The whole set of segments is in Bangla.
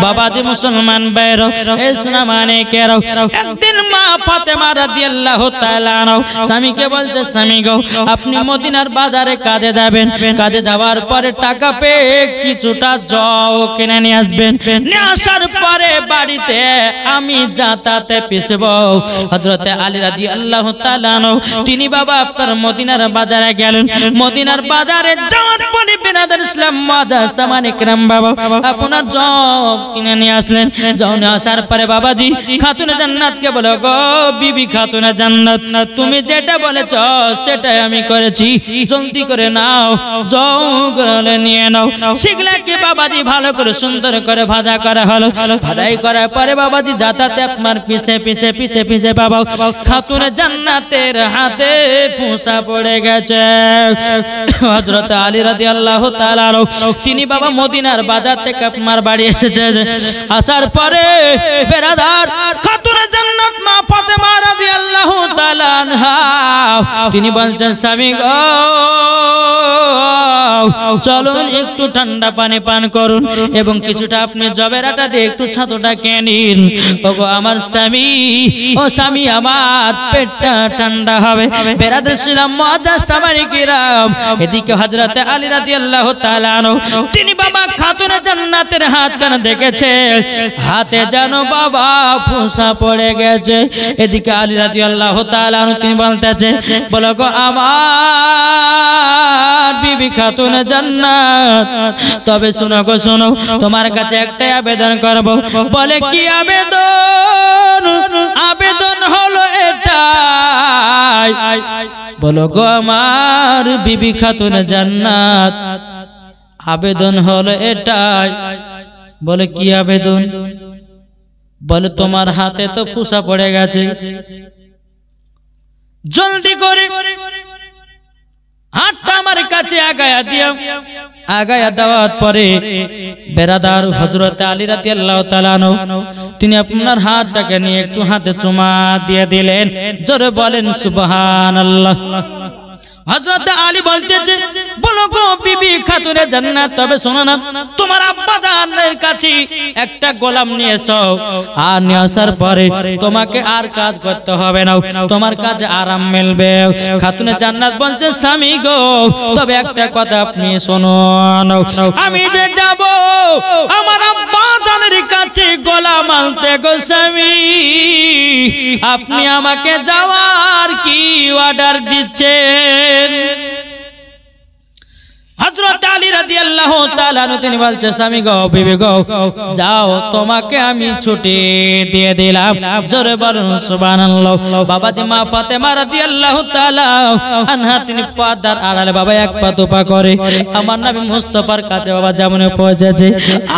বাবাজি মুসলমান ভাইরা এসনা মানে কেরাও একদিন মা ফাতেমা রাদিয়াল্লাহু তাআলা আনহা স্বামীকে বলছে, স্বামী গো আপনি মদিনার বাজারে কাজে যাবেন, কাজে যাওয়ার পরে টাকা পেয়ে কিছুটা জও কিনে নিয়ে আসবেন, নিয়ে আসার পরে বাড়িতে আমি যাতায়াতে পিছব। হযরতে আলী রাদিয়াল্লাহু তাআলা আনহু তিনি বাবা আপনার মদিনার বাজারে গেলেন। মদিনার বাজারে যাওয়ার পরে বিরাদার ইসলাম মাদাসামান ইকরাম বাবা আপনার জব কিনে নিয়ে আসলেন। জব নিয়ে আসার পরে বাবাজি খাতুনে জান্নাতকে বলো, গো বিবি খাতুনে জান্নাত তুমি যেটা বলেছ সেটাই আমি করেছি, জলদি করে নাও জব নিয়ে নাও। সেগুলাকে বাবাজি ভালো করে সুন্দর করে ভাজা করা হলো। ভাজাই করার পরে বাবাজি যাতায়াতে আপনার পিছে পিছে পিছে পিছে বাবা খাতুনে জান্নাতের হাতে ফুঁসা পড়ে গেছে। হযরত আলী রাদিয়াল্লাহু তাআলা আনহু তিনি বাবা মদিনার বাজার থেকে আপনার বাড়ি এসেছে। আসার পরে বেরাদার খাতুনে জান্নাত মা ফাতেমা রাদিয়াল্লাহু তাআলা আনহা তিনি বলছেন, স্বামী গো চলুন একটু ঠান্ডা পানি পান করুন এবং কিছুটা আপনি জবের আটা দিয়ে একটু ছাতুটা খেয়ে নিন। ওগো আমার স্বামী, ও স্বামী আমার পেটটা ঠান্ডা হবে। বেরাদার ছিলাম মুআদ্দাসামানি কিরাম এদিকে হযরতে আলী রাদিয়াল্লাহু তাআলা আনহু তিনি বাবা খাতুনে জান্নাতের হাতখানা দেখেছে, হাতে যেন বাবা ফুঁসা পড়ে গেছে। এদিকে আলী রাদিয়াল্লাহু তাআলা আনহু তিনি বলতেছে, বলো গো আমার বিবি খাতুনে জান্নাত, তবে শোনো গো শোনো, তোমার কাছে একটাই আবেদন করব। বলে কি আবেদন? আবেদন হলো এটাই, বলো গো আমার বিবি খাতুনে জান্নাত, আবেদন হলো এটাই। বলে কি আবেদন? বলে তোমার হাতে তো ফুসা পড়ে গেছে, জলদি করে হাতটা আমার কাছে আগায়া দিও। আগায়া দেওয়ার পরে বেরাদার হযরত আলী রাদিয়াল্লাহু তাআলা আনহু তিনি আপনার হাতটাকে নিয়ে একটু হাতে চুমা দিয়ে দিলেন। জোরে বলেন সুবহানাল্লাহ। হযরত আলী বলতেছে, বলো গো বিবি খাতুনে জান্নাত, তবে শোনো না, তোমার আব্বা জানের কাছে একটা গোলাম নিয়ে এসো, আর নিয়ে আসার পরে তোমাকে আর কাজ করতে হবে না, তোমার কাজে আরাম মিলবে। খাতুনে জান্নাত বলছে, স্বামী গো তবে একটা কথা আপনি শুনুন, আমি যে যাব আমার আব্বা জানের কাছে গোলাম আনতে গো স্বামী, আপনি আমাকে যাওয়ার কি অর্ডার দিচ্ছেন? হযরত আলী রাদিয়াল্লাহু তাআলা তিনি বলছে, স্বামী গো বিবি গো যাও, তোমাকে আমি ছুটি দিয়ে দিলাম। জোরে বলুন সুবহানাল্লাহ। বাবাজি মা ফাতেমা রাদিয়াল্লাহু তাআলা আনহা তিনি পর্দার আড়ালে বাবা এক পা দুপা করে আমার নবী মুস্তাফার কাছে বাবা যেমনে পৌঁছেছে।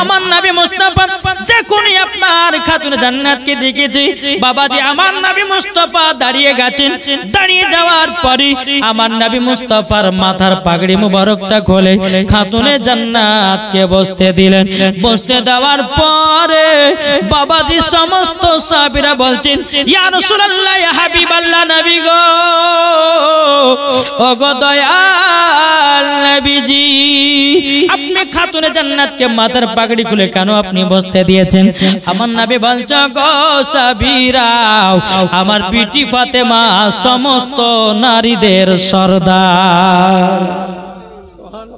আমার নবী মুস্তাফা যখনই আপনার খাতুনে জান্নাতকে দেখেছে বাবাজি আমার নবী মুস্তাফা দাঁড়িয়ে গেছেন। দাঁড়িয়ে যাওয়ার পরে আমার নবী মুস্তাফার মাথার পাগড়ি মুবারকটা খুলে খাতুনে জান্নাতকে বসতে দিলেন। বসতে দেওয়ার পরে বাবাজি সমস্ত সাহাবীরা বলছেন, ইয়া রাসূলুল্লাহ, ইয়া হাবিবাল্লাহ, নবী গো, ও গো দয়াল নবীজি, আপনি খাতুনে জান্নাতকে মাথার পাগড়ি খুলে কেন আপনি বসতে দিয়েছেন? আমার নবী বলছে, গো সাহাবীরা, আমার বিটি ফাতেমা সমস্ত নারীদের সরদার,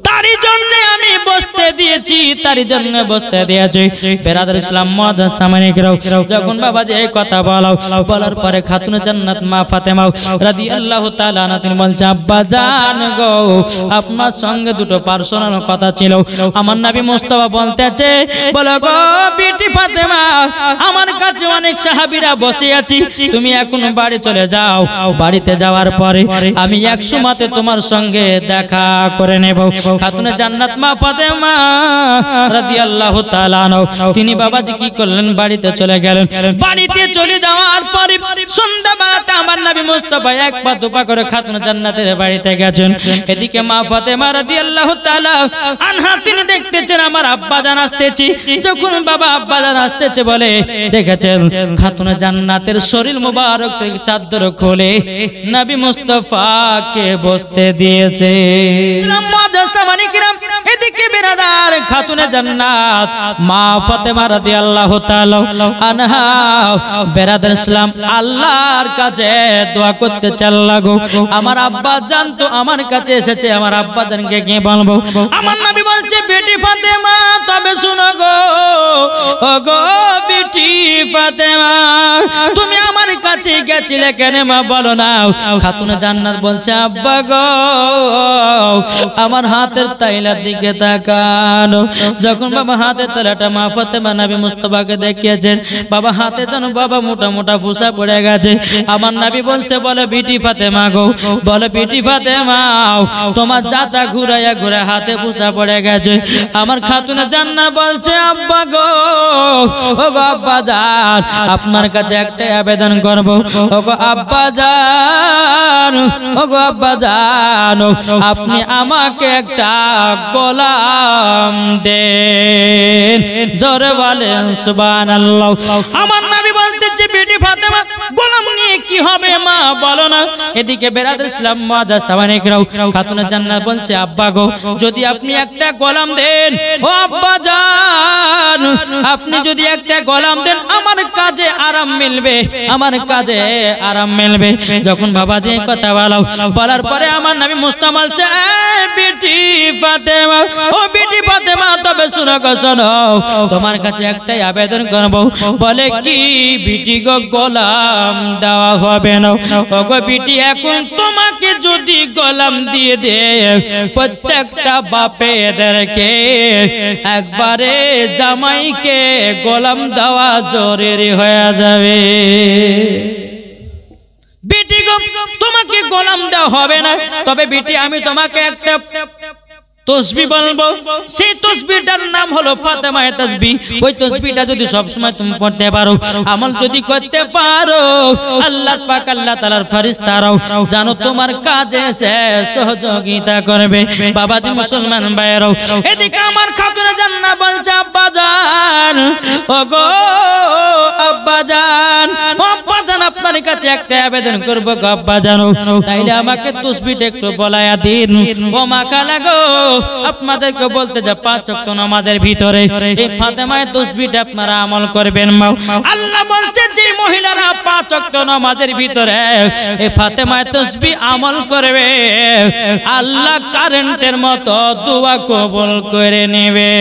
তারই জন্য আমি বসতে দিয়েছি, তারই জন্য বসতে দিয়েছি। বেরাদার ইসলাম মুআদ্দাসামানি কিরাম যখন বাবাজি এই কথা বলার পরে খাতুনে জান্নাত মা ফাতেমা রাদিয়াল্লাহু তাআলা আনহা তিনি বলছে, আব্বা জান গো আপনার সঙ্গে দুটো পার্সোনাল কথা ছিল। আমার নবী মুস্তাফা বলতেছে, বলো গো বিটি ফাতেমা, আমার কাছে অনেক সাহাবীরা বসে আছি, তুমি এখন বাড়ি চলে যাও। বাড়িতে যাওয়ার পরে আমি এক সময়তে তোমার সঙ্গে দেখা করে নেব। খাতুনে জান্নাত মা ফাতেমা রাদিয়াল্লাহু তাআলা আনহা তিনি বাবাজি কি করলেন? বাড়িতে চলে গেলেন। বাড়িতে চলে যাওয়ার পরে সন্ধ্যাবেলাতে আমার নবী মুস্তাফা এক পা দুপা করে খাতুনে জান্নাতের বাড়িতে গেছেন। এদিকে মা ফাতেমা রাদিয়াল্লাহু তাআলা আনহা তিনি দেখতেছেন আমার আব্বা জান আসতেছে। যখন বাবা আব্বা জান আসতেছে বলে দেখেছেন খাতুনে জান্নাতের শরীর মোবারক থেকে চাদর খুলে নবী মুস্তাফাকে বসতে দিয়েছে। কিরাম, এদিকে বিরাদার খাতুনে জান্নাত মা ফাতেমা রাদিয়াল্লাহু তাআলা আনহা বিরাদার ইসলাম আল্লাহর কাছে দোয়া করতে চাল লাগো, আমার আব্বা জান তো আমার কাছে এসেছে, আমার আব্বা জানকে কি বলবো? আমার নবী বলছে, বেটি ফাতেমা তবে শুনো গো, ও গো বেটি ফাতেমা, তুমি আমার কাছে গেছিলে কেন মা বলো না? খাতুনে জান্নাত বলছে, আব্বা গো আমার হাতের তাইলার দিকে তাকানো। যখন বাবা হাতের তালাটা মা ফাতেমা নবী মুস্তাফাকে দেখিয়েছেন, বাবা হাতে যেন বাবা মোটা মোটা ফুসা পড়ে গেছে। আমার নবী বলছে, বলে বিটি ফাতেমা গো, বলে বিটি ফাতেমা তোমার জাতা ঘুরাইয়া ঘুরে হাতে ফুসা পড়ে গেছে। আমার খাতুনে জান্নাত বলছে, আব্বা গো, ও গো আব্বা জান, আপনার কাছে একটা আবেদন করব, ও গো আব্বা জান, ও গো আব্বা জান, আপনি আমাকে একটা গোলাম দেন। জোরে বলেন সুবহানাল্লাহ। আমার নবী বলতেছে, বেটি ফাতেমা গোলাম নিয়ে কি হবে মা বলো না? এদিকে বেরাদর ইসলাম মুআজ্জাজ সাওয়ানিকরাও খাতুনে জান্নাত বলছে, আব্বা গো যদি আপনি একটা গোলাম দেন, ও আব্বা জান আপনি যদি একটা গোলাম দেন আমার কাজে আরাম মিলবে, আমার কাজে আরাম মিলবে। যখন বাবাজি এই কথা বলার পরে আমার নবী মুস্তাফা বলছে, বেটি ফাতেমা, ও বেটি ফাতেমা তবে শুনো গো শোনো, তোমার কাছে একটাই আবেদন করব। বলে কি? বিটি গো গোলাম দেওয়া হবে না। ও গো বিটি, এখন তোমাকে যদি গোলাম দিয়ে দে, প্রত্যেকটা বাপেদেরকে একবারে জামাইকে গোলাম দেওয়া জরুরি হয়ে যাবে। বেটি গো তোমাকে গোলাম দেওয়া হবে না, তবে বেটি আমি তোমাকে একটা তসবিহ বলবো, সেই তসবিহটার নাম হলো ফাতেমায়ে তাসবিহ। ওই তসবিহটা যদি সব সময় তুমি পড়তে পারো, আমল যদি করতে পারো, আল্লাহ পাক আল্লাহ তাআলার ফেরেশতারাও জানো তোমার কাজে সে সহযোগিতা করবে। বাবাজি মুসলমান ভাইরাও, এদিকে আমার খাতুনে জান্নাত বলছে, আব্বা জান, ও গো আব্বা জান, ও আব্বা জান আপনার কাছে একটা আবেদন করব গো আব্বা জানো, তাইলে আমাকে তসবিহটা একটু বলায়া দিন। ও মা খালা গো, আপনাদেরকে বলতে যা 5 ওয়াক্ত নামাজের ভিতরে এই ফাতেমায়ে তাসবিহটা আপনারা আমল করবেন। আল্লাহ বলছে, যে মহিলারা 5 ওয়াক্ত নামাজের ভিতরে এই ফাতেমায়ে তাসবিহ আমল করবে, আল্লাহ কারেন্টের মতো দোয়া কবুল করে নেবে।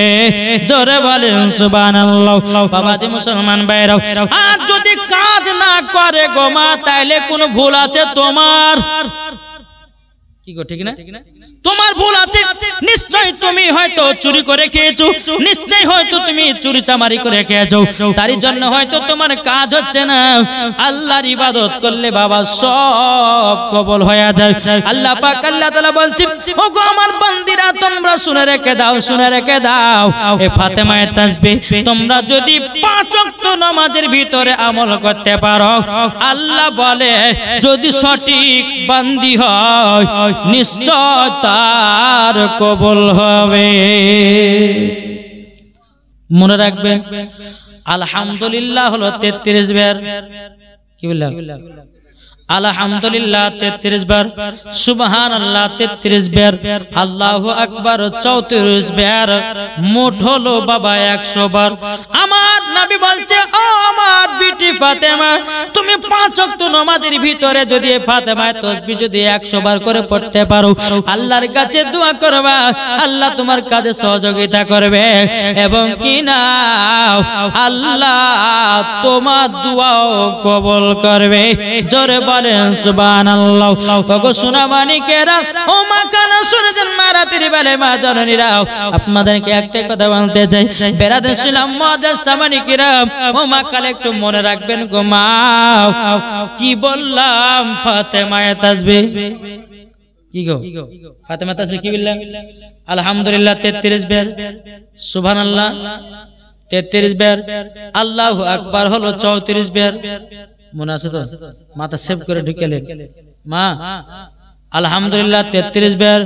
জোরে বলেন সুবহানাল্লাহ। বাবাজি মুসলমান ভাইরাও, আর যদি কাজ না করে গো মা, তাইলে কোনো ভুল আছে তোমার? কি গো ঠিক না? তোমার ভুল আছে, নিশ্চয় তুমি হয়তো চুরি করে খেয়েছো, নিশ্চয় হয়তো তুমি চুরি চামারি করে খেয়েছো, তারই জন্য হয়তো তোমার কাজ হচ্ছে না। আল্লাহর ইবাদত করলে বাবা সব কবুল হয়ে যায়। আল্লাহ পাক আল্লাহ তাআলা বলছে, ওগো আমার বান্দিরা তোমরা শুনে রেখে দাও, শুনে রেখে দাও, এই ফাতেমায়ে তাসবিহ তোমরা যদি 5 ওয়াক্ত নামাজের ভিতরে আমল করতে পারো, আল্লাহ বলে যদি সঠিক বান্দি হয় নিশ্চয় তার কবুল হবে। মনে রাখবে, আলহামদুলিল্লাহ হলো 33 বার। কি বললাম? আলহামদুলিল্লাহ 33 বার, সুবহানাল্লাহ 33 বার, আল্লাহু আকবার 34 বার, মোট হলো বাবা 100 বার। আমার নবী বলছে, ও আমার বিটি ফাতেমা, তুমি 5 ওয়াক্ত নামাজের ভিতরে যদি ফাতেমায়ে তাসবিহ যদি 100 বার করে পড়তে পারো, আল্লাহর কাছে দোয়া করবা, আল্লাহ তোমার কাজে সহযোগিতা করবে এবং কি না আল্লাহ তোমার দোয়াও কবুল করবে। জোরে বলেন সুবহানাল্লাহ। ওগো সোনা মানিকেরা, ও মা কানা শুনেছেন মা রাতের বেলায় মা জননীরা, আপনাদেরকে একটা কথা বলতে চাই, বেরাদর ইসলাম মুআজ্জাজ সামানিকেরা, ও মা কালে একটু মনে রাখবেন গো মা, কি বললাম ফাতেমায়ে তাসবিহ। কি গো ফাতেমায়ে তাসবিহ কি বললাম? আলহামদুলিল্লাহ 33 বার, সুবহানাল্লাহ 33 বার, আল্লাহু আকবার হলো 34 বার। মনে আছে তো? মাথা সেভ করে ঢুকেলেন মা, আলহামদুলিল্লাহ 33 বার,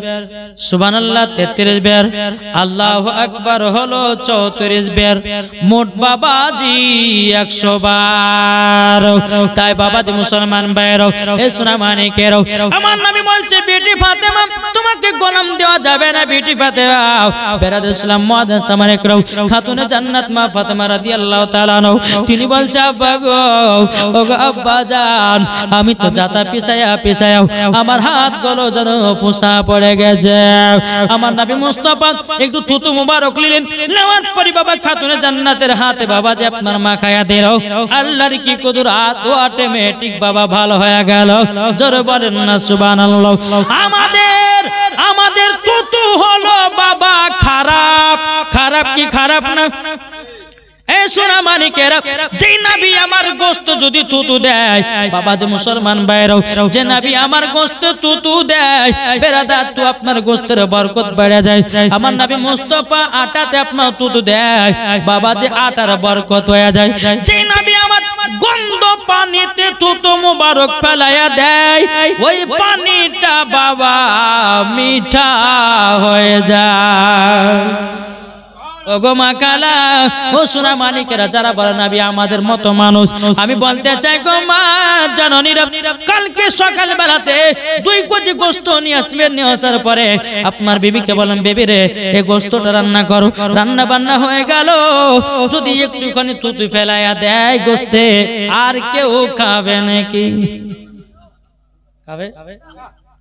সুবহানাল্লাহ 33 বার, আল্লাহু আকবার হলো 34 বার, মোট বাবাজি 100 বার। তাই বাবাজি মুসলমান ভাইরা, এ সোনা মানিকেরা, আমার নবী বলছে বেটি ফাতেমা তোমাকে গোলাম দেওয়া যাবে না। বেটি ফাতেমা বেরাদুল ইসলাম মুআদ্দাস মানিকরাও, খাতুনে জান্নাত মা ফাতেমা রাদিয়াল্লাহু তাআলা আনহা, তিনি বলছে আব্বা গো, ওগো আব্বা জান, আমি তো জাতা পিছায়া আমার হাত গলো যেন পোষা পড়ে গেছে। আমার নবী মুস্তাফা একটু থুতু মুবারক নিলেন, নেওয়ার পরে বাবা খাতুনে জান্নাতের হাতে বাবা যে আপনার মা খায়া দিল, আল্লাহর কি কুদরত, অটোমেটিক বাবা ভালো হয়ে গেল। জোরে বলেন না সুবহানাল্লাহ। আমাদের থুতু হলো বাবা খারাপ, খারাপ কি খারাপ না? এই সোনা মানিকেরা, যে নবী আমার গোশত যদি তুতু দেয়, বাবা যে মুসলমান ভাইরাও, যে নবী আমার গোশত তুতু দেয়, বেরাদার তো আপনার গোশতের বরকত বেড়ে যায়। আমার নবী মুস্তাফা আটাতে আপনার তুতু দেয়, বাবা যে আটার বরকত হয়ে যায়। যে নবী আমার গন্ধ পানিতে তুতু মুবারক ফেলায়া দেয়, ওই পানিটা বাবা মিঠা হয়ে যায়। ওগো মা কালা, ও সোনা মানিকেরা, যারা বলে নবী আমাদের মতো মানুষ, আমি বলতে চাই গো মা জননীরা, কালকে সকাল বেলাতে 2 কেজি গোশত নিয়ে আসবেন। নিয়ে আসার পরে আপনার বিবিকে বলেন, বেবি রে এই গোশতটা রান্না করো। রান্না বান্না হয়ে গেল, যদি একটুখানি তুতু ফেলাইয়া দেয় গোশতে, আর কেউ খাবে নাকি? খাবে?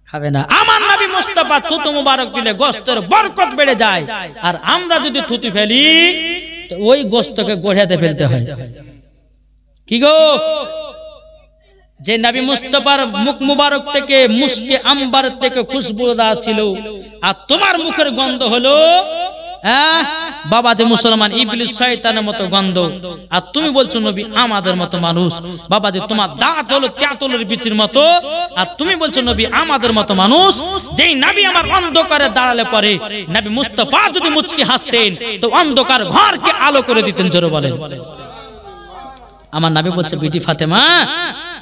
খাবে না। আমার নবী মুস্তাফা থুতু মুবারক দিলে গোশতের বরকত বেড়ে যায়, আর আমরা যদি থুতু ফেলি তো ওই গোশতকে গড়িয়াতে ফেলতে হয়। কি গো, যে নবী মুস্তাফার মুখ মুবারক থেকে মুস্কে আম্বার থেকে খুশবুদার ছিল, আর তোমার মুখের গন্ধ হলো বাবা যে মুসলমান ইবলিস শয়তানের মতো গন্ধ, আর তুমি বলছো নবী আমাদের মতো মানুষ। বাবা যে তোমার দাঁত হলো তেঁতুলের বিচির মতো, আর তুমি বলছো নবী আমাদের মতো মানুষ। যেই নবী আমার অন্ধকারে দাঁড়ালে পরে নবী মুস্তাফা যদি মুচকি হাসতেন, তো অন্ধকার ঘরকে আলো করে দিতেন। জোরে বলেন। আমার নবী বলছে বেটি ফাতেমা,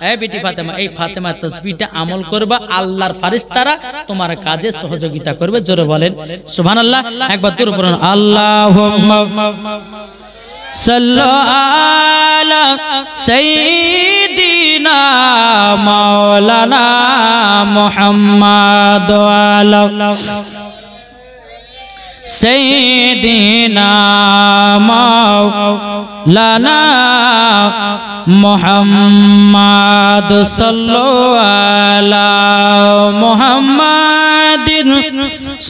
এই বেটি ফাতেমা, এই ফাতেমা তাসবিহটা আমল করবা, আল্লাহর ফেরেশতারা তোমার কাজে সহযোগিতা করবে। জোরে বলেন সুবহানাল্লাহ। একবার দূর পড়ুন, আল্লাহুম্মা সাল্লি আলা সাইয়্যিদিনা মাওলানা মুহাম্মাদ ওয়া আলা সাইয়্যিদিনা মাওলানা মুহাম্মাদ সাল্লাল্লাহু আলা মুহাম্মাদিন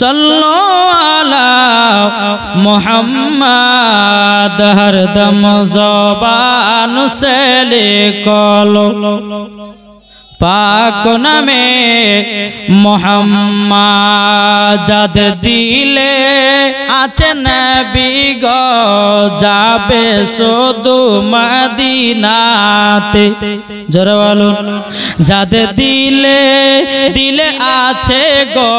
সাল্লাল্লাহু আলা মুহাম্মাদ হরদম জবান সে লিখলো পাক নামে মুহাম্মাদ, যাদের দিলে আছে নবী গো যাবে শুধু মদিনাতে। জোরে বলুন, যাদের দিলে আছে গো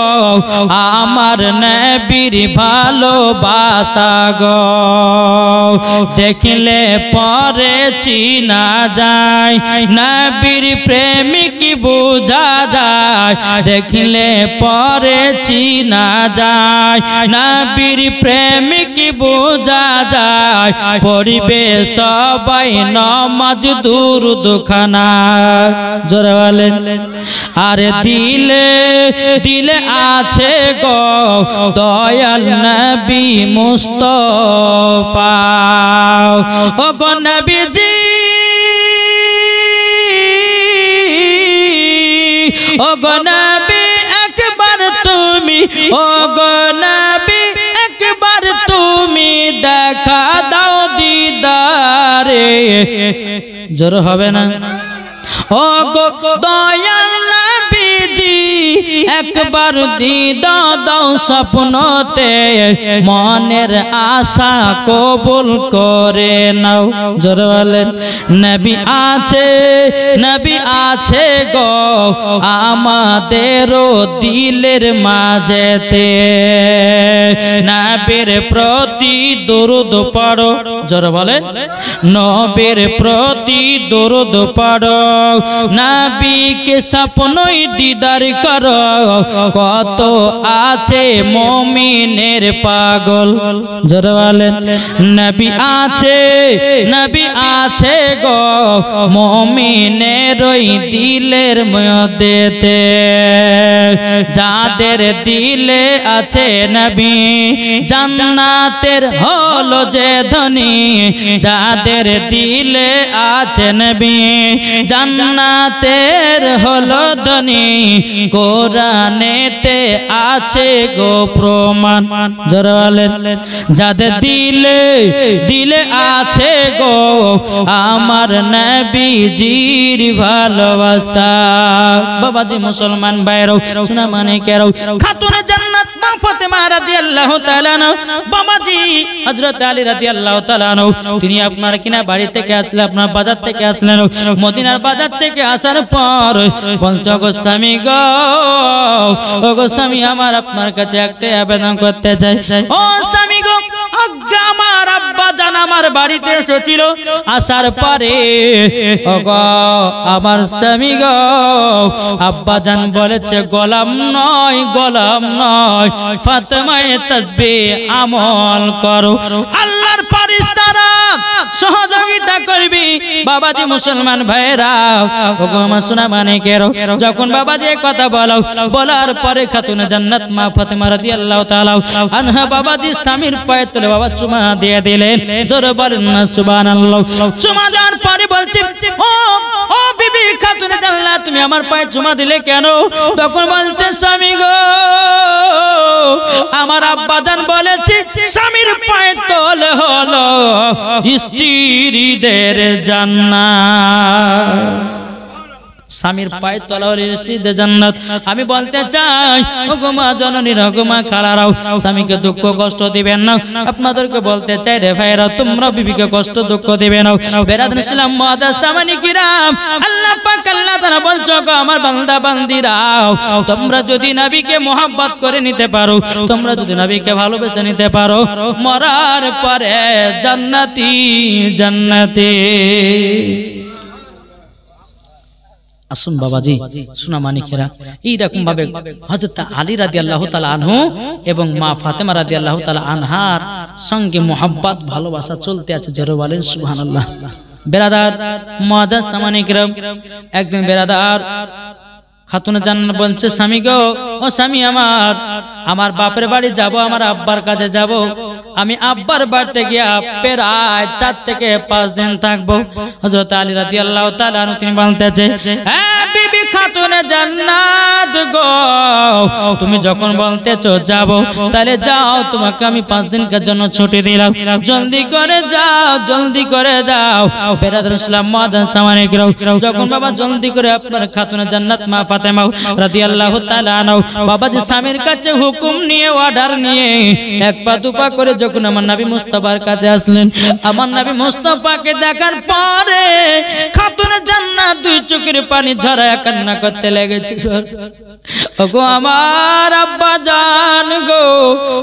আমার নবীর ভালোবাসা গো, দেখলে পরে চিনা যায় নবীর প্রেমিক কি বোঝা যায়, দেখলে পরে চিনা যায় নবীর প্রেমিক বোঝা যায়। পড়িবে সবাই নামাজ দুরূদ খানা। জোরে বলেন। আর দিলে আছে গো দয়াল নবী মুস্তাফা। ও গো নবীজি, ও গো নবী একবার তুমি, ও গো নবী একবার তুমি দেখা দাও দিদারে। জোর হবে না? ও গো দয়াল নবীজি একবার দিদার দাও স্বপ্নতে, মনের আশা কবুল করে নাও। জোরে বলেন। নবী আছে গো আমাদেরও দিলের মাঝেতে, নবীর প্রতি দরুদ পড়ো। জোরে বলেন নবীর প্রতি দরুদ পড়ো নবীকে স্বপ্নই দিদার করো কত আছে মুমিনের পাগল জোরে বলেন নবী আছে গো মুমিনের ওই দিলের মধ্যেতে যাদের দিলে আছে নবী জান্নাতের হলো যে ধনী যাদের দিলে আছে নবী জান্নাতের হলো ধনী কোরআনেতে আছে গো প্রমাণ জোরে বলেন যাদের দিলে আছে গো আমার নবীজির ভালোবাসা বাবাজি মুসলমান ভাইরাও শোনা মানে কেরাও খাতুনে জান্নাত মা ফাতেমা রাদিয়াল্লাহু তাআলা আনহা বাবাজি হযরত আলী রাদিয়াল্লাহু তাআলা আনহু তিনি আপনার কিনা বাড়ি থেকে আসলে আপনার বাজার থেকে আসলেন মদিনার বাজার থেকে আসার পর বলছো গো স্বামী গো ও গো স্বামী আমার আপনার কাছে একটা আবেদন করতে চাই ও স্বামী গো আমার আব্বা জান আমার বাড়িতে এসেছিল আসার পরে ও গো আমার স্বামী গো আব্বা জান বলেছে গোলাম নয় ফাতেমায়ে তাসবিহ আমল করো আল্লাহর ফেরেশতারা সহযোগিতা করবি বাবাজি মুসলমান ভাইরা ও গো মা শোনা মানে কেরো যখন বাবাজি কথা বলার পরে খাতুনে জান্নাত মা ফাতেমা রাদিয়াল্লাহু তাআলা আনহা বাবাজি স্বামীর পায়ে তুলে বাবা চুমা দিয়ে দিলেন জোরে বলেন না সুবহানাল্লাহ চুমা দেওয়ার পরে বলছে ও বিবি খাতুনে জান্নাত তুমি আমার পায়ে চুমা দিলে কেন তখন বলছে স্বামী গো আমার আব্বা জান বলেছে স্বামীর পায়ে তোলে হলো স্ত্রীদের জান্নাত স্বামীর পায়ে তলা হলে স্ত্রীদের জান্নাত আমি বলতে চাই ও গো মা জননী গো মা খালারাও স্বামীকে দুঃখ কষ্ট দিবেন না আপনাদেরকে বলতে চাই রে ভাইরা তোমরা বিবিকে কষ্ট দুঃখ দিবে না বেরাদুল ইসলাম মুআদ্দাস সামানি কিরাম আল্লাহ পাক আল্লাহ তাআলা বলছো গো আমার বান্দা বান্দিরাও তোমরা যদি নবীকে মোহাব্বত করে নিতে পারো তোমরা যদি নবীকে ভালোবেসে নিতে পারো মরার পরে জান্নাতি আসুন বাবাজি শোনা মানিকেরা এইরকম ভাবে হযরত আলী রাদিয়াল্লাহু তাআলা আনহু এবং মা ফাতেমা রাদিয়াল্লাহু তাআলা আনহার সঙ্গে মোহাব্বত ভালোবাসা চলতে আছে জোরে বলেন সুবহানাল্লাহ বেরাদার মুআদ্দাস সামানিকরাম একদিন বেরাদার খাতুনে জান্নাত বলছে স্বামী গো ও স্বামী আমার বাপের বাড়ি যাব আমার আব্বার কাছে যাব আমি আব্বার বাড়িতে গিয়া প্রায় 4 থেকে 5 দিন থাকবো হযরত আলী রাদিয়াল্লাহু তাআলা আনহু তিনি বলতেছে এ বিবি খাতুনে জান্নাত গো তুমি যখন বলতেছো যাব তাহলে যাও তোমাকে আমি 5 দিনের জন্য ছুটি দিলাম জলদি করে যাও বেরাদুল ইসলাম মুআদ্দাস সামানিকরাম যখন বাবা জলদি করে আপনার খাতুনে জান্নাত মা ফাতেমা রাদিয়াল্লাহু তাআলা আনহা বাবাজি স্বামীর কাছে হুকুম নিয়ে অর্ডার নিয়ে এক পা দুপা করে যখন আমার নবী মুস্তাফার কাছে আসলেন আমার নবী মুস্তাফাকে দেখার পরে খাতুনে জান্নাত দুই চোখের পানি ঝরায়া কান্না করতে লেগেছে ওগো আমার আব্বা জান গো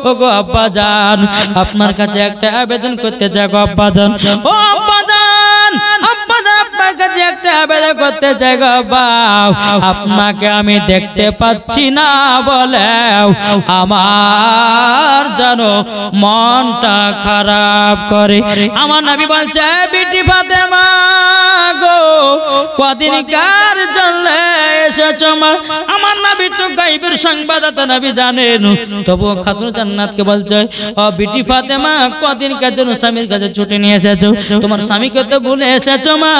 ওগো আব্বা জান আপনার কাছে একটা আবেদন করতে চাই গো আব্বা জান ও আব্বা জান আপনার কাছে একটা আবেদন করতে চাই গো আব্বা আপনাকে আমি দেখতে পাচ্ছি না বলে আমার জানো মনটা খারাপ করে আমার নবী বলছে বিটি ফাতেমা গো কদিনকার জন্য এসেছো মা আমার নবী তো গায়বের সংবাদদাতা নবী জানেন তবুও খাতুনে জান্নাতকে বলছে ও বিটি ফাতেমা কদিনকার জন্য স্বামীর কাছে ছুটি নিয়ে এসেছো তোমার স্বামীকে তো ভুলে এসেছো মা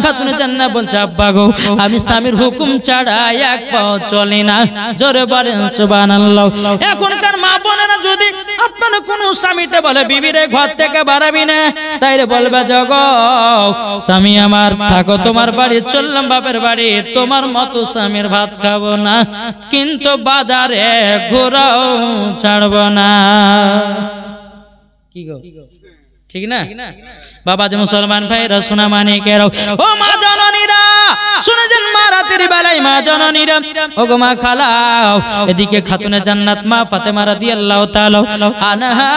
খাতুনে জান্নাত বলছে আব্বা গো আমি স্বামীর হুকুম ছাড়া এক পাও চলি না জোরে বলেন সুবহানাল্লাহ এখনকার মা বোনেরা যদি আপনারা কোন স্বামীতে বলে বিবিরে ঘর থেকে বাড়াবি না তাইলে বলবে জগো স্বামী আমার থাকো তোমার বাড়ি চললাম বাপের বাড়ি তোমার মতো স্বামীর ভাত খাবো না কিন্তু বাজারে ঘোরাও ছাড়বো না কি গো ঠিক না বাবা যে মুসলমান ভাইরা সোনা মানিকেরা ও মা জননীরা শুনে যান মা, রাতের বেলায় মা জননীরা, ওগো মা খালাও, এদিকে খাতুনে জান্নাত মা ফাতেমা রাদিয়াল্লাহু তাআলা আনহা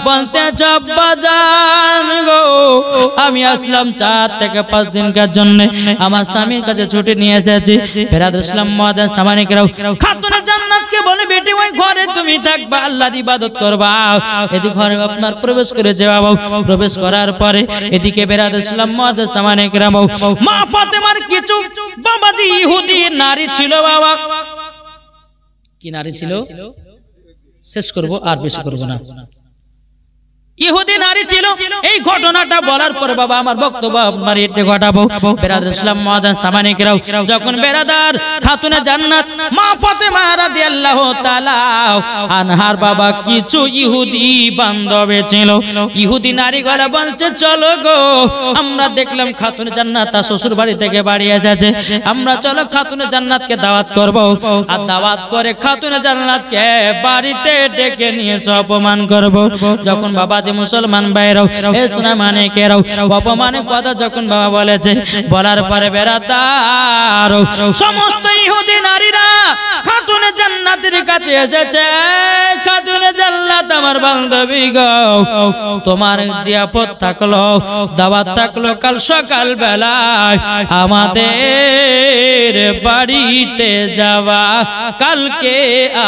বলতে বাজান গো, আমি আসলাম 4 থেকে 5 দিনকার জন্য আমার স্বামীর কাছে ছুটি নিয়ে এসেছি। বেরাদুল ইসলাম মুআদ্দাস সামানিকরাও খাতুনে জান্নাতকে বলে, বেটি ওই ঘরে তুমি থাকবা, আল্লাহর ইবাদত করবা। এদিকে ঘরে আপনার প্রবেশ করে যাও। প্রবেশ করার পরে এদিকে বেরাদুল ইসলাম মুআদ্দাস সামানিকরাও মা ফাতেমার কিছু বাবাজি ইহুদি নারী ছিল। বাবা কি নারী ছিল? শেষ করব, আর বেশি করব না। ইহুদি নারী ছিল। এই ঘটনাটা বলার পর বাবা আমার বক্তব্য আপনার এতে ঘটাবো। বেরাদার ইসলাম মুআদ্দাস সামানিকরাও যখন বেরাদার খাতুনে জান্নাত মা ফাতেমা রাদিয়াল্লাহু তাআলা আনহার বাবা কিছু ইহুদি বান্ধবী ছিল। ইহুদি নারী গলা বলছে, চলো গো, আমরা দেখলাম খাতুনে জান্নাত তার শ্বশুর বাড়ি থেকে বাড়ি এসেছে, আমরা চলো খাতুনে জান্নাতকে দাওয়াত করব। আর দাওয়াত করে খাতুনে জান্নাতকে বাড়িতে ডেকে নিয়ে অপমান করব। যখন বাবা মুসলমান ভাইরাও এ সোনা মানিকেরাও অপমানের কথা যখন বাবা বলেছে, বলার পরে বেরাদার সমস্ত ইহুদি নারীরা খাতুনে জান্নাতের কাছে এসেছে। খাতুনে জান্নাত আমার বান্ধবী গো, তোমার জিয়াফত থাকলো, দাওয়াত থাকলো কাল সকাল বেলায় আমাদের বাড়িতে যাওয়া, কালকে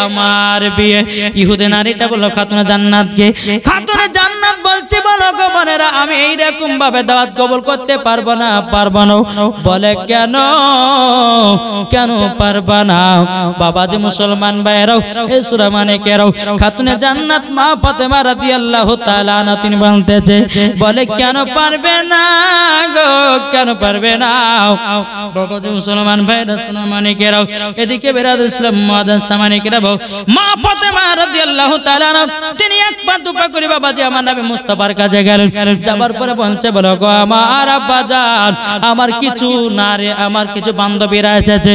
আমার বিয়ে। ইহুদি নারীটা বলল খাতুনে জান্নাতকে, খাতুনে জান্নাত বলছে, বলো গো বোনেরা, আমি এইরকম ভাবে দাওয়াত কবুল করতে পারবো না। বলে কেন কেন পারবা না? বাবা যে মুসলমান ভাইরাও এ সূরা মানিকেরাও খাতুনে জান্নাত মা ফাতেমা রাদিয়াল্লাহু তাআলা আনহা তিনি বলতেছে, বলে কেন পারবে না গো, কেন পারবে না? বাবা যে মুসলমান ভাইরা সূরা মানিকেরাও এদিকে বেরাদুল ইসলাম মুআদ্দাস সামানিকেরাও মা ফাতেমা রাদিয়াল্লাহু তাআলা আনহা তিনি এক পা দুপা করে বাবাজি আমার নবী মুস্তাফার কাছে গেলেন। যাবার পরে বলছে, বলো গো আমার আব্বাজান, আমার কিছু নারী, আমার কিছু বান্ধবীরা এসেছে,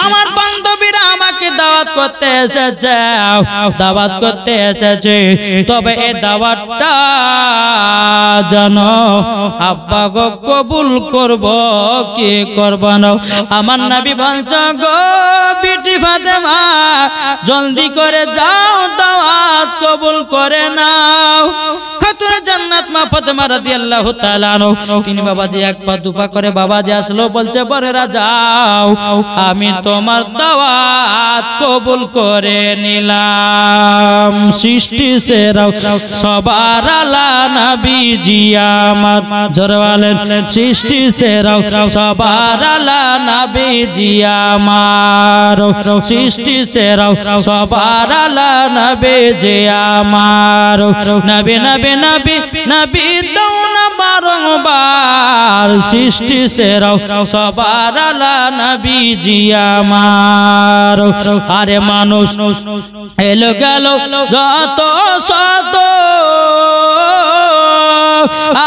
আমার বান্ধবীরা আমাকে দাওয়াত করতে এসেছে, দাওয়াত করতে এসেছে। তবে এই দাওয়াতটা জানো আব্বা গো কবুল করব কি করব না? আমার নবী বলছে, গো বিটি ফাতেমা জলদি করে যাও, দাওয়াত কবুল করে নাও। খাতুনে জান্নাত মা ফাতেমা রাদিয়াল্লাহু তাআলা আনহা তিনি বাবাজি এক পা দুপা করে বাবাজি আসলো, বলছে, বোনেরা যাও, আমি তোমার দাওয়াত কবুল করে নিলাম। সৃষ্টি সেরা সবার আলা নবীজি আমার, জোরে বলেন, সৃষ্টি সেরা সবার আলা নবীজি আমার, সৃষ্টি সেরা সবার আলা নবীজি আমার। নবী নবী নবী নবী দৌনা বারংবার, সৃষ্টি সেরা সবার আলা নবীজি আমার। আরে মানুষ এলো গেল যত শত,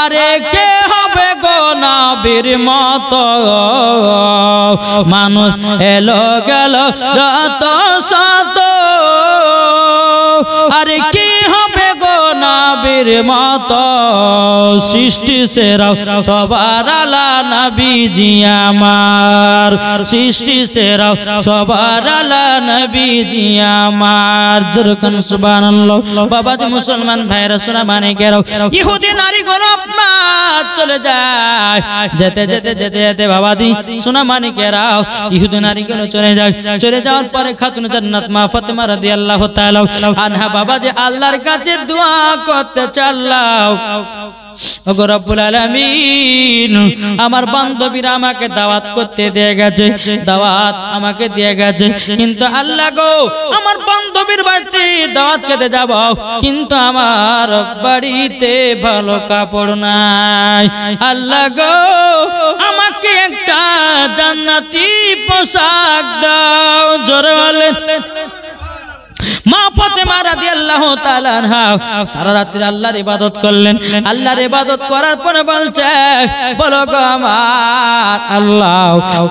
আরে কে হবে গো নবীর মতো? মানুষ এলো গেল যত শত, আরে কি হবে গো নবীর মতো? সৃষ্টি সেরা সবার আলা নবীজি আমার, সৃষ্টি সেরা সবার আলা নবীজি আমার। যেরকম সুবহানাল্লাহ। বাবাজি মুসলমান ভাইরা সোনা মানিকেরাও ইহুদি নারীগুলো আপনার চলে যায়, যেতে যেতে যেতে যেতে বাবাজি সোনা মানিকেরাও ইহুদি নারীগুলো চলে যায়। চলে যাওয়ার পরে খাতুনে জান্নাত মা ফাতেমা রাদিয়াল্লাহু তাআলা আনহা বাবাজি আল্লাহর কাছে দোয়া করতে চাল্লাও, ওগো রব্বুল আলামিন, আমার বান্ধবীরা আমাকে দাওয়াত করতে দিয়ে গেছে, দাওয়াত আমাকে দিয়ে গেছে, কিন্তু আল্লাহ গো আমার বান্ধবীর বাড়িতে দাওয়াত খেতে যাব, কিন্তু আমার বাড়িতে ভালো কাপড় নাই। আল্লাহ গো আমাকে একটা জান্নাতি পোশাক দাও। জোরে বলেন। মা ফাতেমা রাদিয়াল্লাহু তাআলা আনহা সারা রাত আল্লাহর ইবাদত করলেন। আল্লাহর ইবাদত করার পরে বলছে, বলো গো আমার আল্লাহ,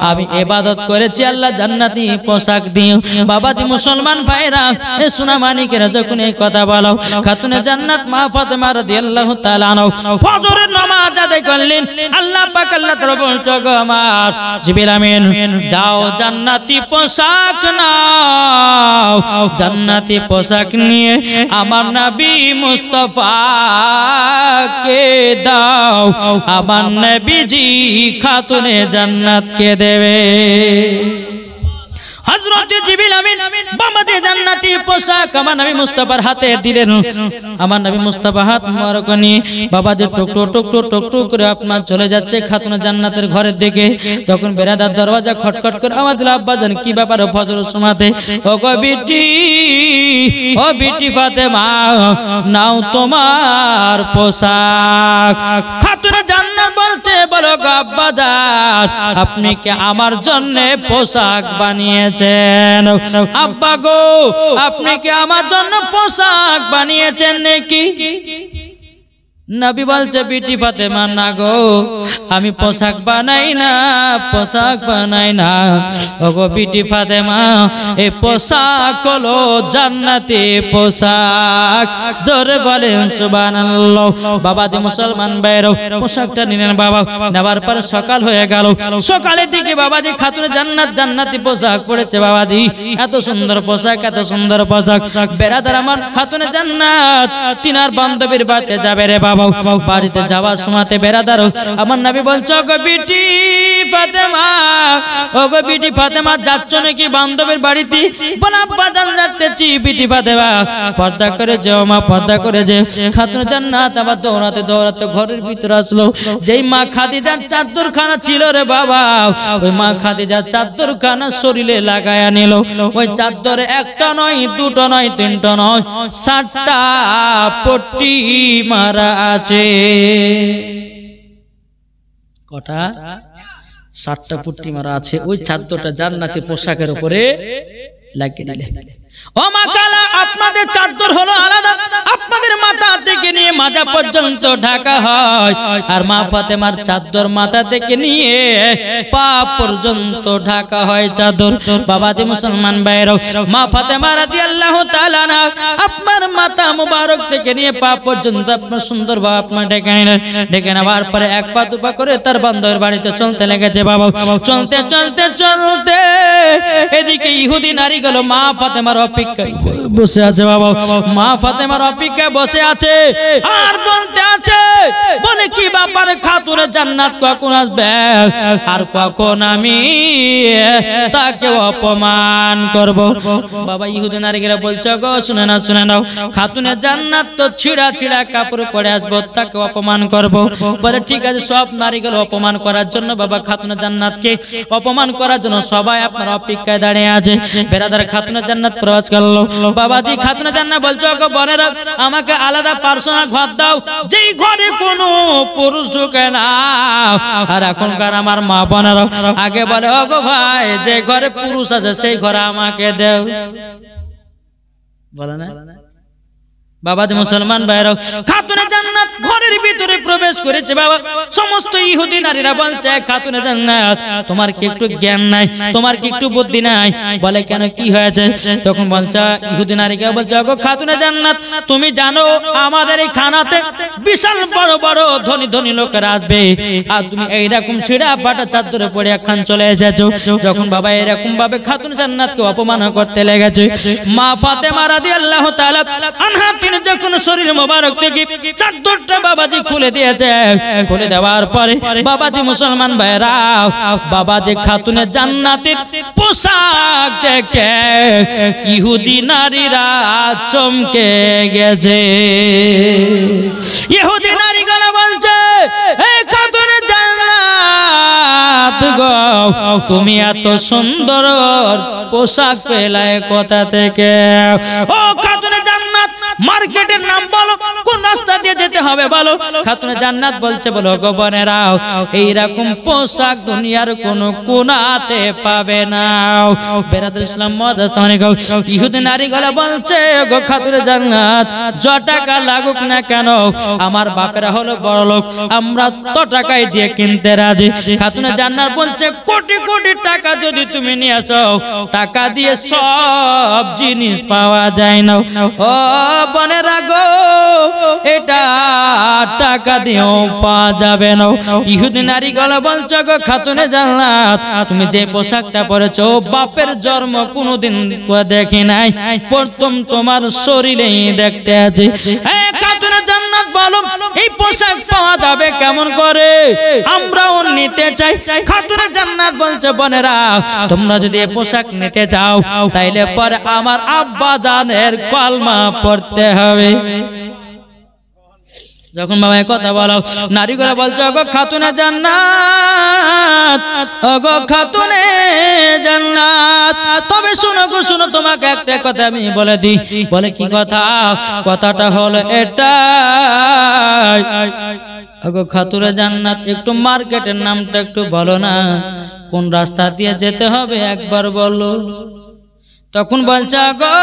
আমি ইবাদত করেছি, আল্লাহ জান্নাতি পোশাক দিও। বাবাজি মুসলমান ভাইরা, এ সোনা মানিকেরা, যখন এই কথা বলো, খাতুনে জান্নাত মা ফাতেমা রাদিয়াল্লাহু তাআলা আনহা ফজরের নামাজ আদায় করলেন। আল্লাহ পাক আল্লাহ তাআলা বলছে, গো আমার জিবরিল আমিন, যাও জান্নাতি পোশাক নাও। জান্নাতি পোশাক নিয়ে আমার নবী মুস্তাফাকে দাও। আমার নবীজি খাতুনে জান্নাতকে দেবে। হযরত জিবরিল আমিন বাবাজি জান্নাতি পোশাক আমার নবী মুস্তাফার হাতে দিলেন। আমার নবী মুস্তাফা হাত মোবারক নিয়ে বাবাজি টুক করে আপনার চলে যাচ্ছে খাতুনে জান্নাতের ঘরের দিকে। তখন বেরাদার দরওয়াজা খটখট করে আওয়াজ দিল, আব্বা জান কি ব্যাপার ফজরের সময়তে? ও গো বিটি, ও বিটি ফাতেমা, নাও তোমার পোশাক। খাতুনে জান্নাত বলছে, বলো গো আব্বা জান, আপনি কি আমার জন্য পোশাক বানিয়েছেন? আব্বা গো, আপনি কি আমার জন্য পোশাক বানিয়েছেন নাকি? নবী বলছে, বিটি ফাতেমা, না গো, আমি পোশাক বানাই না, পোশাক বানাই না। ওগো বিটি ফাতেমা, এই পোশাক হলো জান্নাতি পোশাক। জোরে বলেন সুবহানাল্লাহ। বাবাজি মুসলমান ভাইরা, পোশাকটা নিলেন বাবা। নেবার পর সকাল হয়ে গেল। সকালের দিকে বাবাজি খাতুনে জান্নাত জান্নাতি পোশাক পরেছে। বাবাজি এত সুন্দর পোশাক, এত সুন্দর পোশাক। বেরাদার আমার খাতুনে জান্নাত তিনার বান্ধবীর বাড়িতে যাবে রে বাবা। বাড়িতে যাওয়ার সময়তে বেরাদার আমার নবী বলছে, ওগো বিটি ফাতেমা, ওগো বিটি ফাতেমা, যাচ্ছ নাকি বান্ধবীর বাড়িতে? বলা বাজান যাচ্ছি বিটি ফাতেমা। পর্দা করে যেও মা, পর্দা করে যে। খাতুনে জান্নাত আবার দৌড়াতে দৌড়াতে ঘরের ভিতরে আসলো। যেই মা খাদিজার চাদরখানা ছিল রে বাবা, ওই মা খাদিজার চাদরখানা শরীরে লাগায়া নিল। ওই চাদরে একটা নয়, দুটো নয়, তিনটা নয়, 7টা পট্টি মারা আছে। কটা? 7টা পট্টি মারা আছে। ওই চাদরটা জান্নাতি পোশাকের উপরে লাগিয়ে দিলেন। ও মা কালা, আপনাদের চাদর হলো আলাদা, আপনাদের মাথা থেকে নিয়ে মাজা পর্যন্ত ঢাকা হয়। আর মা ফাতেমার চাদর মাথা থেকে নিয়ে পা পর্যন্ত ঢাকা হয় চাদর। বাবাজি মুসলমান ভাইরা, মা ফাতেমা রাদিয়াল্লাহু তাআলা আনহা আপনার মাথা মুবারক থেকে নিয়ে পা পর্যন্ত আপনার সুন্দর ভাবে আপনার ঢেকে নিলেন। ঢেকে নেওয়ার পরে এক পা দুপা করে তার বান্ধবীর বাড়িতে চলতে লেগেছে বাবা। চলতে চলতে চলতে এদিকে ইহুদি নারীগুলো মা ফাতেমার অপেক্ষায় বসে আছে বাবা। মা ফাতেমার অপেক্ষায় বসে আছে আর বলতে আছে, বলে কি ব্যাপার, খাতুনে জান্নাত কখন আসবে আর কখন আমি তাকে অপমান করব? বাবা ইহুদি নারীরা বলছে, গো শুনে না, শুনে নাও, খাতুনে জান্নাত তো ছিঁড়া ছিঁড়া কাপড় পরে আসবো, তাকে অপমান করব। বলে ঠিক আছে, সব নারীগুলো অপমান করার জন্য বাবা খাতুনে জান্নাতকে অপমান করার জন্য সবাই আপনার অপেক্ষায় দাঁড়িয়ে আছে। বেরাদার খাতুনে জান্নাত প্রবেশ করলো। বাবাজি খাতুনে জান্নাত বলছো, গো বোনেরা, আমাকে আলাদা পার্সোনাল ঘর দাও, যেই ঘরে কোনো পুরুষ ঢুকে না। আর এখনকার আমার মা বোনেরা আগে বলে, ও গো ভাই, যে ঘরে পুরুষ আছে সেই ঘরে আমাকে দেও, বলে না? বাবাজি মুসলমান ভাইরা, খাতুনে জান্নাত ঘরের ভিতরে প্রবেশ করেছে বাবা। সমস্ত ইহুদি নারীরা বলছে, খাতুনে জান্নাত, তোমার কি একটু জ্ঞান নাই, তোমার কি একটু বুদ্ধি নাই? বলে কেন, কি হয়েছে? তখন বলছে ইহুদি নারীকে বলছে, গো খাতুনে জান্নাত, তুমি জানো আমাদের এই খানাতে বিশাল বড় বড় ধনী ধনী লোকেরা আসবে, আর তুমি এইরকম ছিঁড়া বাটা চাদরে পড়ে একখান চলে এসেছো। যখন বাবা এরকম ভাবে খাতুনে জান্নাতকে অপমান করতে লেগেছে, মা ফাতেমা রাদিয়াল্লাহু তাআলা আনহা যখন শরীর মোবারক থেকে চাদরটা বাবাজি খুলে দিয়েছে, খুলে দেওয়ার পরে বাবাজি মুসলমান ভাইরা, বাবাজি খাতুনে জান্নাতের পোশাক দেখে ইহুদি নারীরা চমকে গেছে। ইহুদি নারীগুলো বলছে, এই খাতুনে জান্নাত গো, তুমি এত সুন্দর পোশাক পেলে কোথা থেকে? ও খাতুনে জান্নাত, মার্কেটের নাম বলো, কোন রাস্তা দিয়ে যেতে হবে বলো? খাতুনে জান্নাত বলছে বলো গো বোনেরাও, এইরকম পোশাক দুনিয়ার কোনো কোনাতে পাবে না। বেরাদুল ইসলাম মহাদাসানে গো ইহুদি নারীগুলো বলছে গো খাতুনে জান্নাত য টাকা লাগুক না কেন, আমার বাপেরা হলো বড় লোক, আমরা তো টাকায় দিয়ে কিনতে রাজি। খাতুনে জান্নাত বলছে কোটি কোটি টাকা যদি তুমি নিয়ে আসো, টাকা দিয়ে সব জিনিস পাওয়া যায় না। ও বোনেরা গো, এটা টাকা দিয়েও পাওয়া যাবে না। ইহুদি নারীগুলো বলছে গো খাতুনে জান্নাত তুমি যে পোশাকটা পরেছো বাপের জন্ম কোনোদিন দেখি নাই, প্রথম তোমার শরীরেই দেখতে আছে। খাতুনে জান্নাত বলো এই পোশাক পাওয়া যাবে কেমন করে, আমরাও নিতে চাই। খাতুনে জান্নাত বলছে বোনেরা তোমরা যদি এই পোশাক নিতে চাও তাইলে পরে আমার আব্বা জানের কলমা পড়তে হবে। যখন বাবা কথা বলো নারীগুলো বলছে ওগো খাতুনে জান্নাত, ওগো খাতুনে জান্নাত, তবে শোনো গো শোনো, তোমাকে একটা কথা আমি বলে দিই। বলে কি কথা? কথাটা হলো এটা, ওগো খাতুনে জান্নাত একটু মার্কেটের নামটা একটু বলো না, কোন রাস্তা দিয়ে যেতে হবে একবার বলো। তখন বলছে গো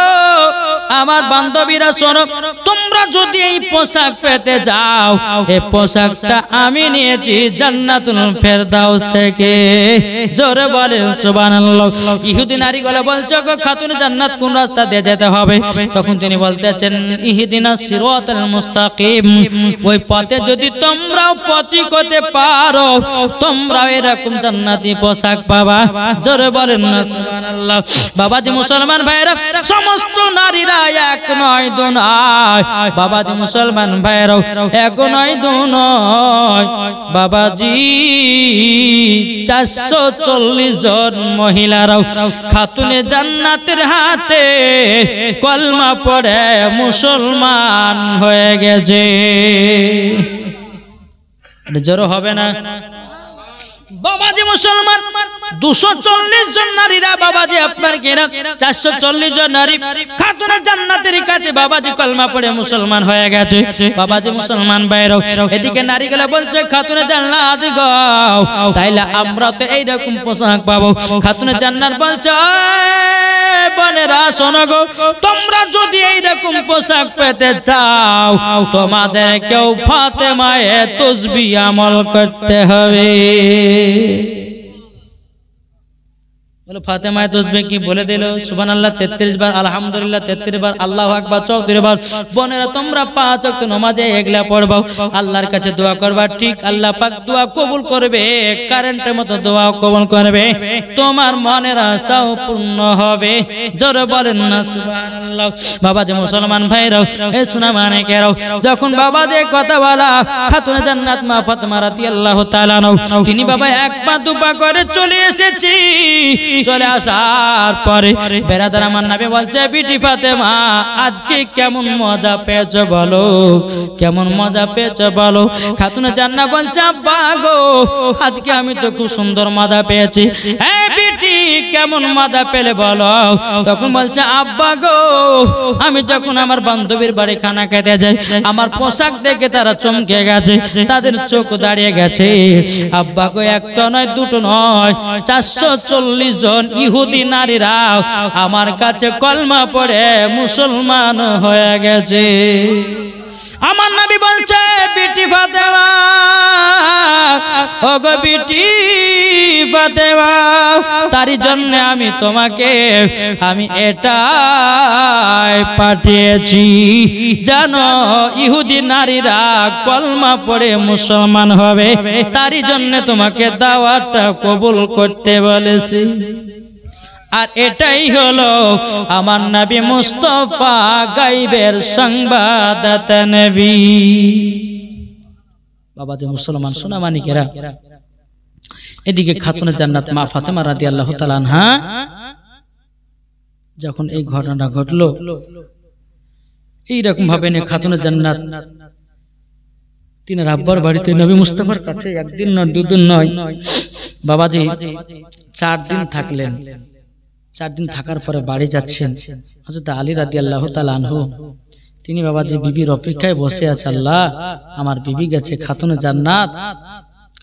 আমার বান্ধবীরা শোনো, তোমরা যদি এই পোশাক পেতে যাও, এই পোশাকটা আমি নিয়েছি জান্নাতুল ফেরদাউস থেকে। জোরে বলেন সুবহানাল্লাহ। ইহুদি নারীগুলো বলছে গো খাতুনে জান্নাত কোন রাস্তা দিয়ে যেতে হবে? তখন তিনি বলতেছেন ইহদিনাস সিরাতাল মুস্তাকিম, ওই পথে যদি তোমরাও পথিক হতে পারো তোমরাও এরকম জান্নাতি পোশাক পাবা। জোরে বলেন না সুবহানাল্লাহ। বাবাজি মুসলমান ভাইরা, সমস্ত নারীরা এক নয় দু নয়, বাবাজি মুসলমান ভাইরাও এক নয় দু নয়, বাবাজি 440 জন মহিলারাও খাতুনে জান্নাতের হাতে কলমা পড়ে মুসলমান হয়ে গেছে। জোর হবে না বাবাজি মুসলমান? 240 জন নারীরা বাবাজি আপনার কেনা 440 জন নারী খাতুনে জান্নাতের কাছে বাবাজি কলমা পড়ে মুসলমান হয়ে গেছে। বাবাজি মুসলমান বাইরেও এদিকে নারীগুলো বলছে খাতুনে জান্নাত গো, তাইলে আমরা তো এইরকম পোশাক পাবো। খাতুনে জান্নাত বলছে বোনেরা শোনো গো, তোমরা যদি এইরকম পোশাক পেতে চাও তোমাদের কেউ ফাতেমায়ে তাসবিহ আমল করতে হবে। বলে ফাতেমায়ে তাসবিহ কি বলে দিল সুবহানাল্লাহ 33 বার, আলহামদুলিল্লাহ 33 বার, আল্লাহু আকবার 34 বার। বোনেরা তোমরা 5 ওয়াক্ত নামাজে এগুলা পড়বা, আল্লাহর কাছে দোয়া করবা, ঠিক আল্লাহ পাক দোয়া কবুল করবে, কারেন্টের মতো দোয়া কবুল করবে, তোমার মনের আশাও পূর্ণ হবে। জোরে বলেন না সুবহানাল্লাহ। বাবাজি মুসলমান ভাইরাও এ শোনা মানে কেরাও, যখন বাবাদের কথা বলা খাতুনে জান্নাত মা ফাতেমা রাদিয়াল্লাহু তাআলা তিনি বাবা এক পা দুপা করে চলে এসেছি। চলে আসার পরে বেরাদার আমার নবী বলছে বিটি ফাতেমা আজকে কেমন মজা পেয়েছো বলো, কেমন মজা পেয়েছো বলো। খাতুনে জান্নাত বলছে আব্বা গো আজকে আমি তো খুব সুন্দর মজা পেয়েছি। এই বিটি কেমন মজা পেলে বলো? তখন বলছে আব্বা গো আমি যখন আমার বান্ধবীর বাড়ি খানা খেতে যাই আমার পোশাক দেখে তারা চমকে গেছে, তাদের চোখ দাঁড়িয়ে গেছে। আব্বা গো একটা নয় দুটো নয় 440 জন ইহুদি নারীরা আমার কাছে কলমা পড়ে মুসলমান হয়ে গেছে। আমার নবী বলছে বিটি ফাতেমা, ও গো বিটি ফাতেমা, তারই জন্য আমি তোমাকে আমি এটাই পাঠিয়েছি জানো ইহুদি নারীরা কলমা পড়ে মুসলমান হবে, তারই জন্য তোমাকে দাওয়াতটা কবুল করতে বলেছি। আর এটাই হলো আমার নবী মুস্তাফা গায়বের সংবাদদাতা নবী। বাবাজি মুসলমান সোনা মানিকেরা, এদিকে খাতুনে জান্নাত মা ফাতেমা রাদিয়াল্লাহু তাআলা আনহা যখন এই ঘটনা ঘটলো, এইরকম ভাবে নিয়ে খাতুনে জান্নাত তিনি আব্বার বাড়িতে নবী মুস্তাফার কাছে একদিন নয় দুদিন নয় বাবাজি 4 দিন থাকলেন। 4 দিন থাকার পরে বাড়ি যাচ্ছেন। হযরত আলী রাদিয়াল্লাহু তাআলা আনহু তিনি বাবাজি বিবির অপেক্ষায় বসে আছে, আল্লাহ আমার বিবি গেছে, খাতুনে জান্নাত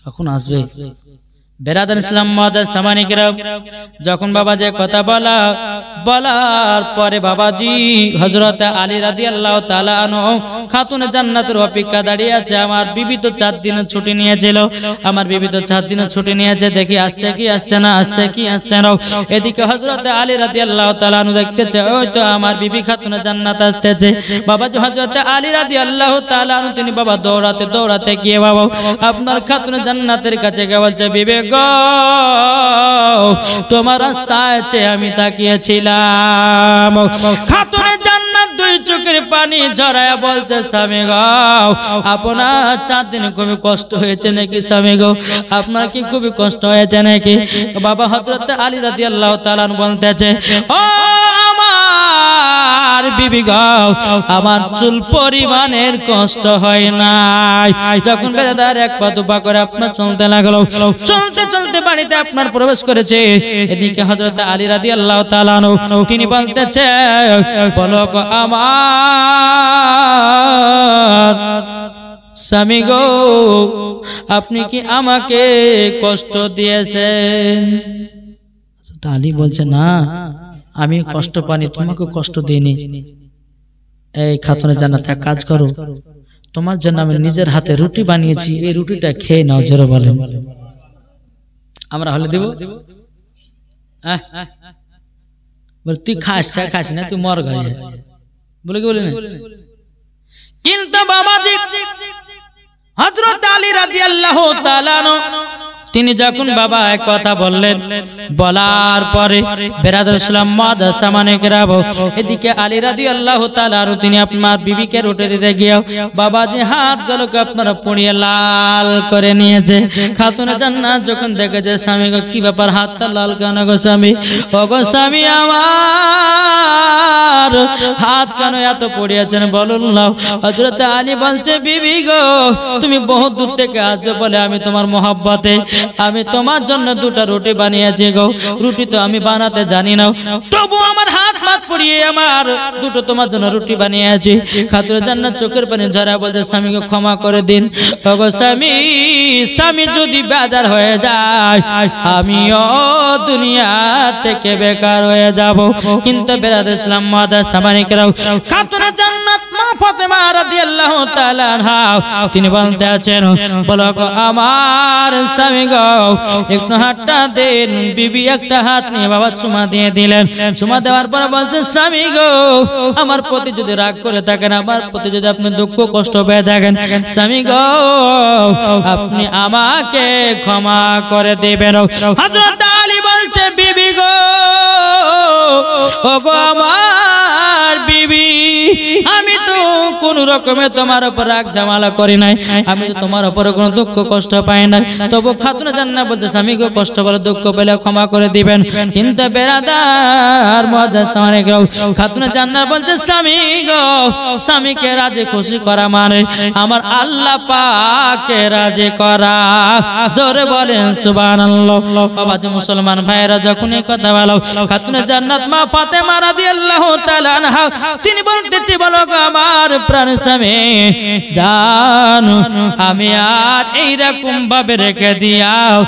কখন আসবে। বেরাদার ইসলাম মাদার সামানিকরাম, যখন বাবাজি কথা বলার পরে বাবাজি হযরত আলী রাদিয়াল্লাহু তাআলা আনহু খাতুনে জান্নাতের অপেক্ষা দাঁড়িয়ে আছে। আমার বিবি তো 4 দিনের ছুটি নিয়েছিল, আমার বিবি তো 4 দিনের ছুটি নিয়েছে, দেখি আসছে কি আসছে না, আসছে কি আসছে না। এদিকে হযরত আলী রাদিয়াল্লাহু তাআলা আনহু দেখতেছে ওই তো আমার বিবি খাতুনে জান্নাত আসতেছে। বাবাজি হযরত আলী রাদিয়াল্লাহু তাআলা আনহু তিনি বাবা দৌড়াতে গিয়ে বাবা আপনার খাতুনে জান্নাতের কাছে গিয়ে বলছে, বিবি গো তোমার রাস্তায় আছে আমি তাকিয়েছিলাম। খাতুনে জান্নাত দুই চোখের পানি ঝরায়া বলছে, স্বামী গো আপনার 4 দিন খুবই কষ্ট হয়েছে নাকি? স্বামী গো আপনার কি খুবই কষ্ট হয়েছে নাকি? বাবা হযরত আলী রাদিয়াল্লাহু তাআলা বলতেছে, ও আমার বিবি গো আমার চুল পরিমাণের কষ্ট হয় নাই। যখন বেরাদার এক পা দুপা করে আপনার চলতে লাগলো, চলতে চলতে বাড়িতে আপনার প্রবেশ করেছে। এদিকে হযরত আলী রাদিয়াল্লাহু তাআলা তিনি বলতেছে, বলো গো আমার স্বামী গো আপনি কি আমাকে কষ্ট দিয়েছেন? আলী বলছে, না আমি কষ্ট পানি, তোমাকে কষ্ট দিইনি। এই খাতুনে জান্নাত এক কাজ করো, তোমার জন্য আমি নিজের হাতে রুটি বানিয়েছি, এই রুটিটা খেয়ে নাও। জোরে বলেন। আমরা হলে দেব? তুই খাস না, তুই মর গায়ে বলে কি বলি না। কিন্তু বাবাজি হযরত আলী রাদিয়াল্লাহু তাআলা তিনি যখন বাবা এক কথা বললেন, বলার পরে বেরাদার ইসলাম মাদার সামানিকরাম, এদিকে আলী রাদিয়াল্লাহু তাআলা তিনি আপনার বিবিকে রুটি দিতে গিয়ে বাবাজি হাতগুলোকে আপনারা পুড়িয়ে লাল করে নিয়েছে। খাতুনে জান্নাত যখন দেখেছে, স্বামী গো কি ব্যাপার, হাতটা লাল কেন গো স্বামী? ও গো স্বামী আমার হাত কেন এত পড়িয়েছেন বলুন না। হযরত আলী বলছে, বিবি গো তুমি বহুত দূর থেকে আসবে বলে আমি তোমার মহব্বতে আমি তোমার জন্য 2টা রুটি বানিয়েছি গো। রুটি তো আমি বানাতে জানি না, তবু আমার হাত মাত পড়িয়ে আমার 2টো তোমার জন্য রুটি বানিয়েছি। খাতুনে জান্নাত চোখের পানি ঝরা বলছে, স্বামীকে ক্ষমা করে দিন। ওগো স্বামী, স্বামী যদি বেজার হয়ে যায় আমিও দুনিয়া থেকে বেকার হয়ে যাব। কিন্তু বেরাদার ইসলাম মাদার সামানিকরাম, খাতুনে জান্নাত মা ফাতেমা রাদিয়াল্লাহু তাআলা আনহা তিনি বলতে আছেন, বলো গো আমার স্বামী গো একটু হাতটা দেন। বিবি একটা হাত নিয়ে বাবা চুমা দিয়ে দিলেন। চুমা দেওয়ার পর বলছে, স্বামী গো আমার প্রতি যদি রাগ করে থাকেন, আমার প্রতি যদি আপনি দুঃখ কষ্ট পেয়ে থাকেন, স্বামী গো আপনি আমাকে ক্ষমা করে দেবেন। হযরত আলী বলছে, বিবি গো ও গো আমার বিবি, আমি তো কোন রকমে তোমার উপর রাগ ঝামেলা করি নাই, আমি তো তোমার উপর কোনো দুঃখ কষ্ট পাই নাই। তবু খাতুনে জান্নাত বলছে, স্বামীকে কষ্ট বলে দুঃখ পেলে ক্ষমা করে দিবেন। কিন্তু বেরাদার মুআজ্জাজ সামানিকরাম, খাতুনে জান্নাত বলছে, স্বামী গো স্বামীকে রাজি খুশি করা মানে আমার আল্লাহ পাককে রাজি করা। জোরে বলেন সুবহানাল্লাহ। বাবাজি মুসলমান ভাইরা যখন এই কথা বলো, খাতুনে জান্নাত মা ফাতেমা রাদিয়াল্লাহু তাআলা আনহা তিনি বলতেছে, বলো গো আমার প্রাণ স্বামী জানো আমি আর এইরকম ভাবে রেখে দিয়াও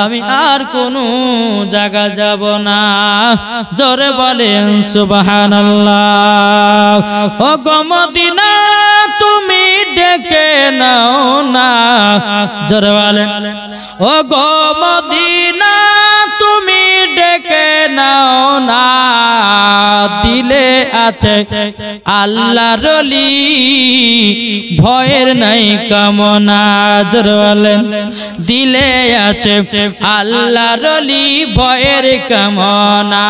আমি আর কোনো জায়গা যাব না। জোরে বলেন সুবহানাল্লাহ। ও গো মদিনা তুমি ডেকে নাও না। জোরে বলেন, ও গো মদিনা তুমি ডেকে নাও না। দিলে আছে আল্লাহর ওলি ভয়ের নাই কামনা। জোরে বলেন, দিলে আছে আল্লাহর ওলি ভয়ের কামনা।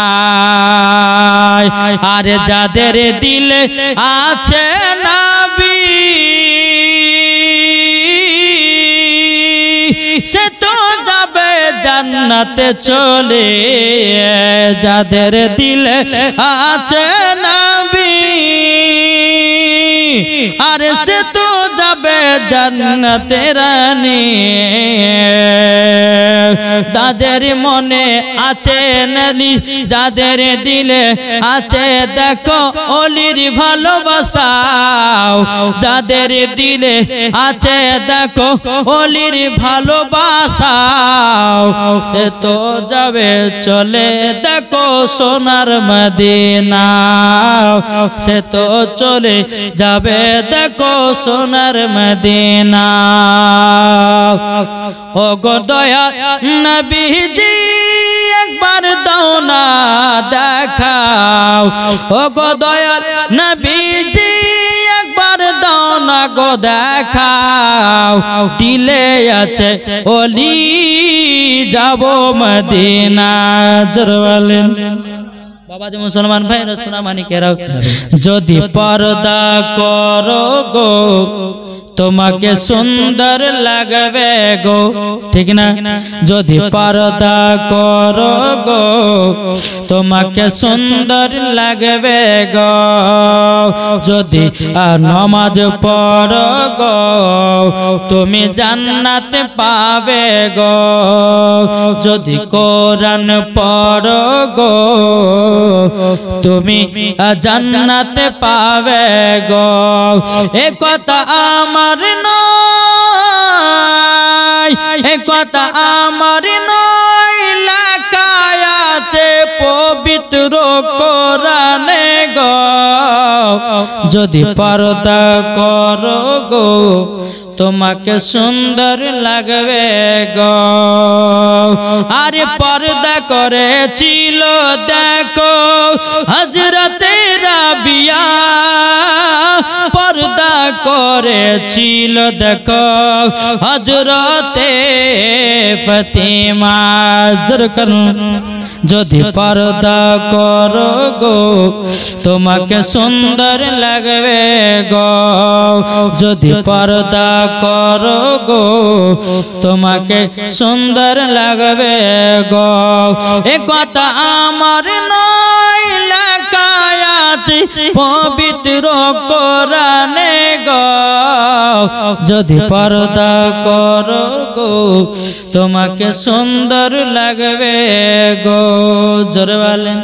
আর যাদের দিলে আছে নবী সে তো যাবে জান্নাতে চলে। যাদের দিলে আছে নবী আর সে তো যাবে জান্নাতে রানী। যাদের মনে আছে নলি, যাদের দিলে আছে দেখো অলির ভালোবাসা, যাদের দিলে আছে দেখো অলির ভালোবাসা, সে তো যাবে চলে দেখো সোনার মদিনা, সে তো চলে যাবে দেখো সোনার মদিনা। ও গো দয়া নবীজি একবার দাও না দেখাও, ও গো দয়া নবীজি একবার দাও না গো দেখাও, দিলে আছে ওলি যাব মদিনা। জোরে বলেন বাবা যে মুসলমান ভাই রসুনা মানিকেরাও, যদি পর্দা করো গো তোমাকে সুন্দর লাগবে গো, ঠিক না? যদি পর্দা করো গো তোমাকে সুন্দর লাগবে গো, যদি নামাজ পড়ো গো তুমি জান্নাত পাবে গো, যদি কোরআন পড়ো গো তুমি জান্নাত পাবে গো। এ কথা আমার নয়, এ কথা আমার নয়, লেখা আছে পবিত্র কোরআনে গো। যদি পর্দা করো গো তোমাকে সুন্দর লাগবে গো। আরে পর্দা করেছিল দেখো হযরতে রাবিয়া, পর্দা করেছিল দেখো হযরতে ফাতিমা। যদি পর্দা করো গো তোমাকে সুন্দর লাগবে গো, যদি পর্দা করো গো তোমাকে সুন্দর লাগবে গো। এ কথা আমার নয়, লেখা আছে পবিত্র কোরআনে গো। যদি পর্দা করো গো তোমাকে সুন্দর লাগবে গো। জোরে বলেন।